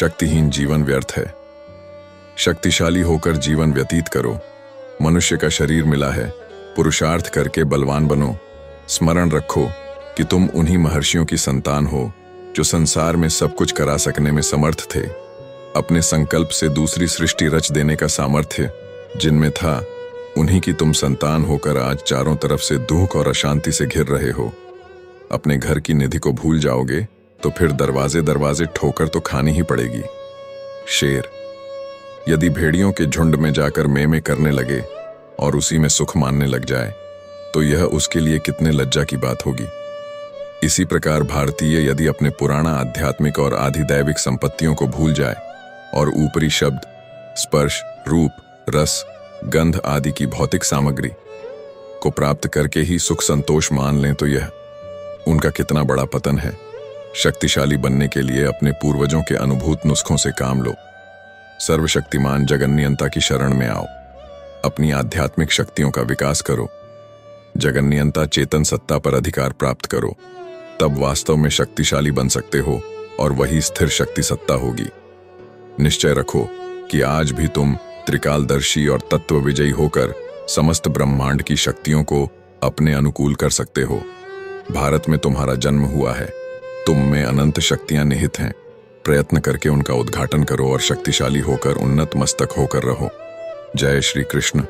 शक्तिहीन जीवन व्यर्थ है। शक्तिशाली होकर जीवन व्यतीत करो। मनुष्य का शरीर मिला है, पुरुषार्थ करके बलवान बनो। स्मरण रखो कि तुम उन्हीं महर्षियों की संतान हो जो संसार में सब कुछ करा सकने में समर्थ थे। अपने संकल्प से दूसरी सृष्टि रच देने का सामर्थ्य जिनमें था, उन्हीं की तुम संतान होकर आज चारों तरफ से दुख और अशांति से घिर रहे हो। अपने घर की निधि को भूल जाओगे तो फिर दरवाजे दरवाजे ठोकर तो खानी ही पड़ेगी। शेर यदि भेड़ियों के झुंड में जाकर में करने लगे और उसी में सुख मानने लग जाए तो यह उसके लिए कितने लज्जा की बात होगी। इसी प्रकार भारतीय यदि अपने पुराना आध्यात्मिक और आधिदैविक संपत्तियों को भूल जाए और ऊपरी शब्द, स्पर्श, रूप, रस, गंध आदि की भौतिक सामग्री को प्राप्त करके ही सुख संतोष मान लें तो यह उनका कितना बड़ा पतन है। शक्तिशाली बनने के लिए अपने पूर्वजों के अनुभूत नुस्खों से काम लो। सर्वशक्तिमान जगन्नियंता की शरण में आओ। अपनी आध्यात्मिक शक्तियों का विकास करो। जगन्नियंता चेतन सत्ता पर अधिकार प्राप्त करो, तब वास्तव में शक्तिशाली बन सकते हो और वही स्थिर शक्ति सत्ता होगी। निश्चय रखो कि आज भी तुम त्रिकालदर्शी और तत्व विजयी होकर समस्त ब्रह्मांड की शक्तियों को अपने अनुकूल कर सकते हो। भारत में तुम्हारा जन्म हुआ है, तुम में अनंत शक्तियां निहित हैं। प्रयत्न करके उनका उद्घाटन करो और शक्तिशाली होकर उन्नत मस्तक होकर रहो। जय श्री कृष्ण।